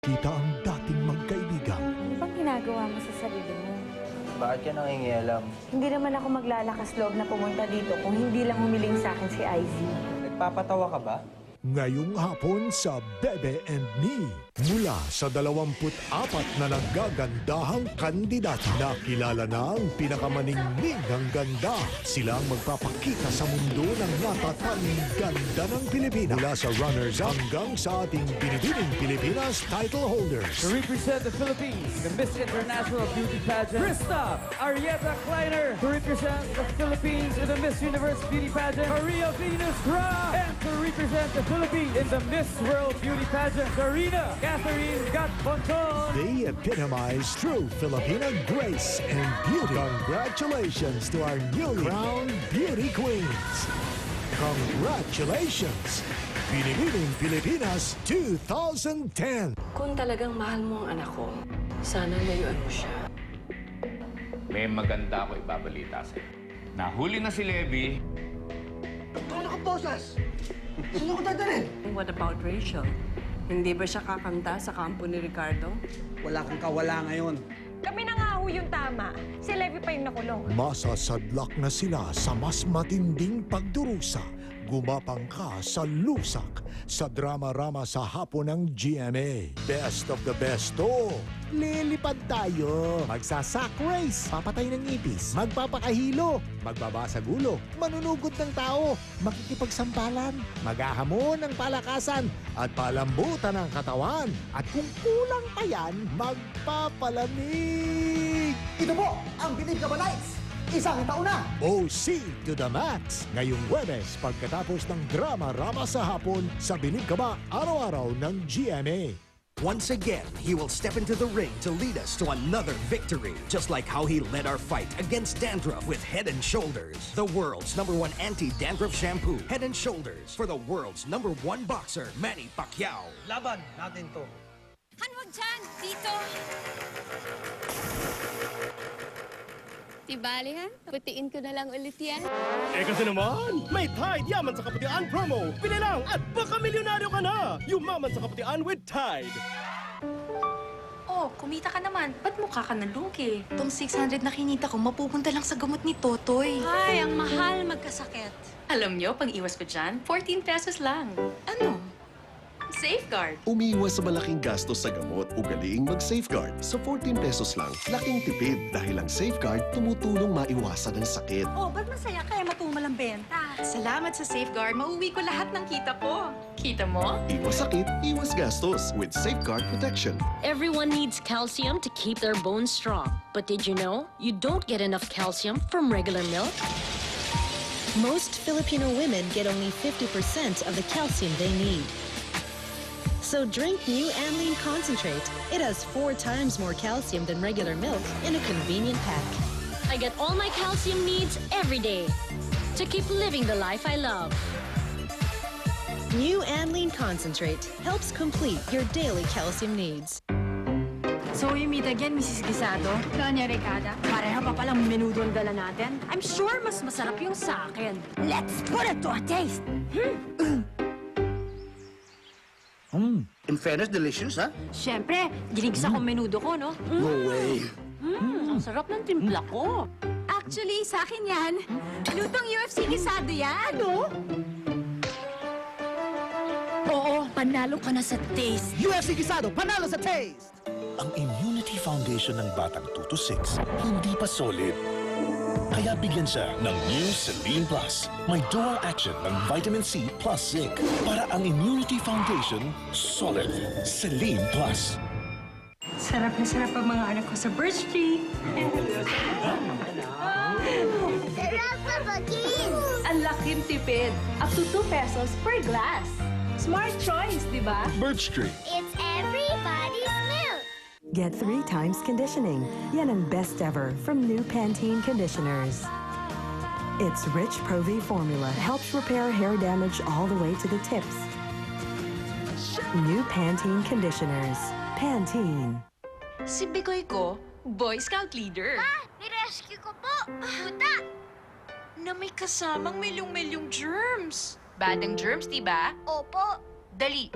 Kita ang dating magkaibigan. Ano bang ginagawa mo sa sarili mo? Bakit ka nangingialam? Hindi naman ako maglalakas loob na pumunta dito kung hindi lang humiling sa akin si Ivy. Nagpapatawa ka ba? Ngayong hapon sa Bebe and Me. Mula sa 24 na naggagandahang kandidato na kilala na ang pinakamaningning ng ganda. Sila ang magpapakita sa mundo ng natatanging ganda ng Pilipinas. Mula sa runners hanggang sa ating binibining Pilipinas title holders. To represent the Philippines, the Miss International Beauty Pageant, Krista Arieta Kleiner. To represent the Philippines in the Miss Universe Beauty Pageant, Maria Venus Gra. And to represent the Philippines in the Miss World Beauty Pageant, Karina Catherine Gatbonton. They epitomize true Filipina grace and beauty. Congratulations to our newly crowned beauty queens. Congratulations! Binibining Pilipinas 2010. Kung talagang mahal mo ang anak ko, sana layuan mo siya. May maganda ako ibabalita sa'yo. Nahuli na si Levi. What about Rachel? Hindi ba siya kakanta sa kampo ni Ricardo? Wala kang kawala ngayon. Kami na nga ho yung tama. Si Levi pa yung nakulong. Masasadlak na sila sa mas matinding pagdurusa. Gumapang ka sa lusak sa drama-rama sa hapon ng GMA. Best of the best to. Lilipad tayo. Magsasak race. Papatay ng ipis. Magpapakahilo. Magbabasag ulo. Manunugot ng tao. Makikipagsampalan. Maghahamon ng palakasan. At palambutan ng katawan. At kung kulang pa yan, magpapalamig. Ito po ang Believe Ka Ba Nights! Isang taon na! OC to the max. Ngayong Huwebes, pagkatapos ng drama-rama sa hapon sa Believe Ka Ba Araw-Araw ng GMA. Once again, he will step into the ring to lead us to another victory. Just like how he led our fight against dandruff with Head & Shoulders. The world's #1 anti-dandruff shampoo. Head & Shoulders for the world's #1 boxer, Manny Pacquiao. Laban natin to. Hanwag dyan! Dito! Tibali, ha? Putiin ko na lang ulit yan. Eh kasi naman, may Tide Yaman sa Kaputian promo. Pili lang at baka milyonaryo ka na. Yumaman sa Kaputian with Tide. Oh, kumita ka naman. Ba't mukha ka nalugi? Itong 600 na kinita ko, mapupunta lang sa gamot ni Totoy. Ay, ang mahal magkasakit. Alam nyo, pang iwas ko dyan, 14 pesos lang. Ano? Safeguard. Umiiwas sa malaking gastos sa gamot. Ugaliing mag-Safeguard. Sa 14 pesos lang, laking tipid. Dahil ang Safeguard tumutulong maiwasan ang sakit. Oh, ba't masaya kaya matumal ang benta? Salamat sa Safeguard, mauwi ko lahat ng kita ko. Kita mo? Iwas sakit, iwas gastos with Safeguard Protection. Everyone needs calcium to keep their bones strong. But did you know you don't get enough calcium from regular milk? Most Filipino women get only 50% of the calcium they need. So drink new Amylene Concentrate. It has 4 times more calcium than regular milk in a convenient pack. I get all my calcium needs every day to keep living the life I love. New Amylene Concentrate helps complete your daily calcium needs. So we meet again, Mrs. Guisado. Doña Ricarda, pareha pa palang menudo ang dala natin. I'm sure mas masarap yung sa akin. Let's put it to a taste! In fairness, delicious, ha? Siyempre, ginigisa ko menudo ko, no? No way. Ang sarap ng timpla ko. Actually, sa akin yan. Lutong UFC Guisado yan. Ano? Oo, panalo ka na sa taste. UFC Guisado, panalo sa taste! Ang immunity foundation ng batang 2 to 6 hindi pa solid. Kaya bigyan siya ng new Selene Plus. May dual action ng vitamin C plus zinc para ang immunity foundation solid. Selene Plus. Sarap na sarap ang mga anak ko sa birch tree. Sarap na baging! Ang laking tipid. Up to 2 pesos per glass. Smart choice, di ba? Birch Tree. It's everybody's milk! Get 3 times conditioning. Yan ang best ever from new Pantene conditioners. Its rich Pro-V formula helps repair hair damage all the way to the tips. New Pantene conditioners. Pantene. Si Bigoy ko, Boy Scout leader. Nirescue ko po! Puta! Na may kasamang milyong-milyong germs. Bad ang germs, di ba? Opo! Dali,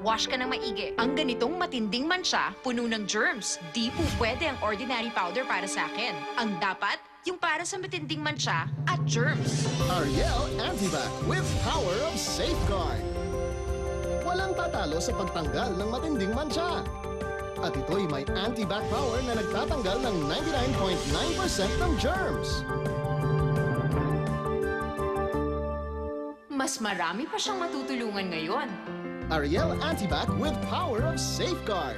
Wash ka ng maigi. Ang ganitong matinding mansya, puno ng germs. Di po pwede ang ordinary powder para sa akin. Ang dapat, yung para sa matinding mansya at germs. Ariel Antibac with power of safeguard. Walang tatalo sa pagtanggal ng matinding mansya. At ito'y may anti-back power na nagtatanggal ng 99.9% ng germs. Mas marami pa siyang matutulungan ngayon. Ariel Antibac with power of safeguard.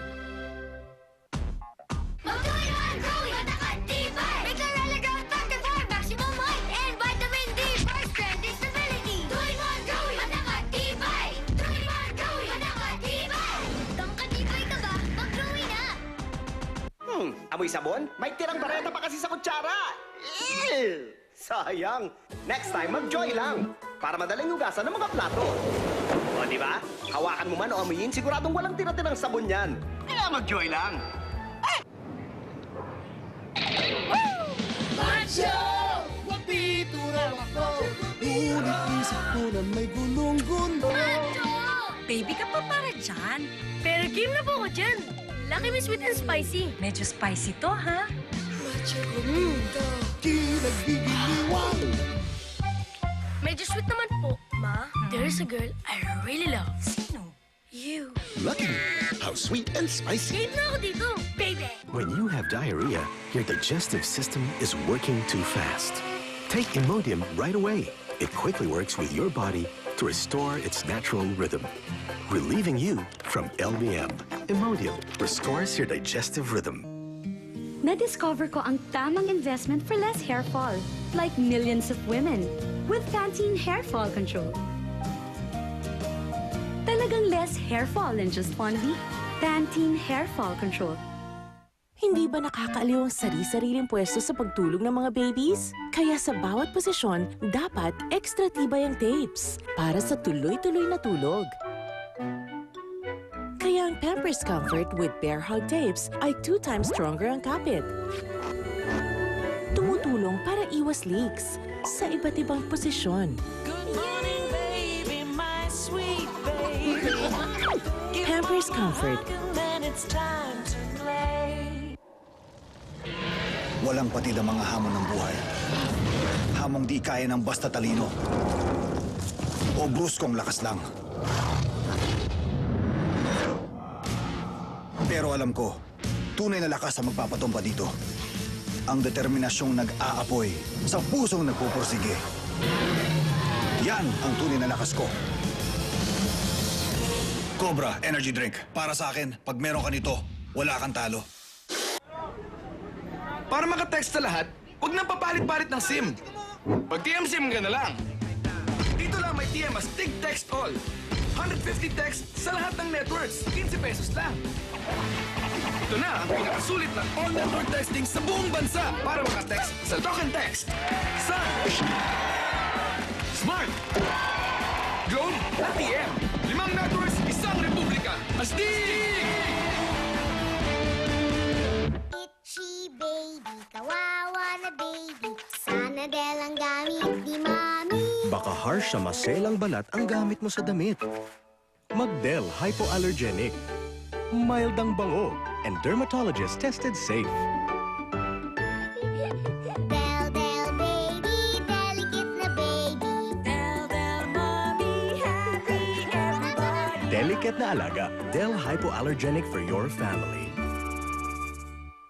Amoy sabon? May tirang bareta pa kasi sa kutsara. Ew! Sayang. Next time, mag-joy lang. Para madaling hugasan ng mga plato. O, di ba? Hawakan mo man o amuyin, siguradong walang tira-tirang sabon yan. Kaya mag-joy lang. Macho! Wapito raw ako. Ngunit isip ko na may gulong-gulo. Baby ka pa para dyan. Pero game na po ako dyan. Lucky me sweet and spicy. Medyo spicy to, ha? Kinaggigiliwan. Medyo sweet naman po, Ma. There's a girl I really love. Sino? You. Lucky, how sweet and spicy. Game na ako dito, baby. When you have diarrhea, your digestive system is working too fast. Take Imodium right away. It quickly works with your body to restore its natural rhythm, relieving you from LBM. Imodium restores your digestive rhythm. Na-discover ko ang tamang investment for less hair fall, like millions of women, with Pantene Hair Fall Control. Talagang less hair fall in just 1 week. Pantene Hair Fall Control. Hindi ba nakakaaliw ang sari-sariling pwesto sa pagtulog ng mga babies? Kaya sa bawat posisyon, dapat extra tibay ang tapes para sa tuloy-tuloy na tulog. Kaya ang Pampers Comfort with Bear Hug Tapes ay 2 times stronger ang kapit. Tumutulong para iwas leaks sa iba't ibang posisyon. Pampers Comfort. Walang patid ang mga hamon ng buhay. Hamong di kaya ng basta talino. O bruskong lakas lang. Pero alam ko, tunay na lakas ang magpapatumpa dito. Ang determinasyong nag-aapoy sa pusong nagpupursige. Yan ang tunay na lakas ko. Cobra Energy Drink. Para sa akin, pag meron ka nito, wala kang talo. Para makatext sa lahat, huwag nang papalit-palit ng SIM. Pag TM-SIM ka na lang. Dito lang may TM as Tig Text All. 150 text sa lahat ng networks. 15 pesos lang. Ito na ang pinakasulit na all-network texting sa buong bansa para makatext sa Talk and Text. Sa Smart, Globe at TM. 5 networks, isang republika. Astig! Itchy baby, kawawa na baby. Sana Del ang gamit ni Mami. Baka harsh sa maselang balat ang gamit mo sa damit. Mag-Del Hypoallergenic. Mild ang bango and dermatologist tested safe. Del, Del baby, delicate na baby. Del, Del mommy, happy everybody. Delicate na alaga. Del Hypoallergenic for your family.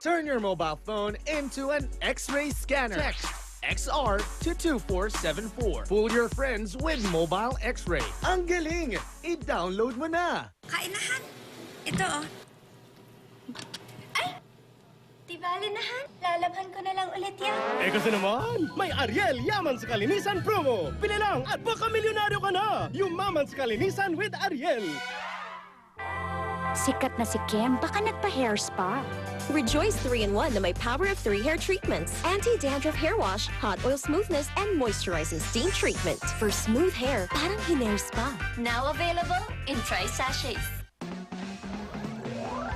Turn your mobile phone into an X-ray scanner. Text XR to 2474. Fool your friends with mobile X-ray. Ang galing! I-download mo na! Kainahan. Ito, oh. Ay! Di bali na, Han. Lalabhan ko na lang ulit yan. Eh kasi naman, may Ariel Yaman sa Kalinisan promo. Pili lang at baka milyonaryo ka na! Yumaman sa Kalinisan with Ariel. Sikat na si Kim, baka nagpa-hair spa. Rejoice 3-in-1 na may power of 3 hair treatments. Anti-dandruff hair wash, hot oil smoothness, and moisturizing steam treatment. For smooth hair, parang hair spa. Now available in tri-sachets.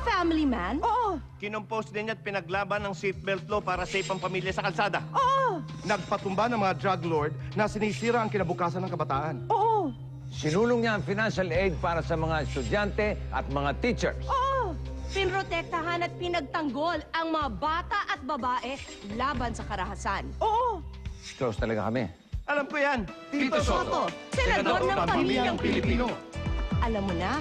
Family man? Oo! Kinompose din niya at pinaglaban ng seatbelt law para safe ang pamilya sa kalsada. Oo! Nagpatumba ng mga drug lord na sinisira ang kinabukasan ng kabataan. Oo! Sinulong niya ang financial aid para sa mga estudyante at mga teachers. Oo! Pinrotektahan at pinagtanggol ang mga bata at babae laban sa karahasan. Oo! Close talaga kami. Alam ko yan. Tito Soto, senador ng pamilyang Pilipino. Alam mo na,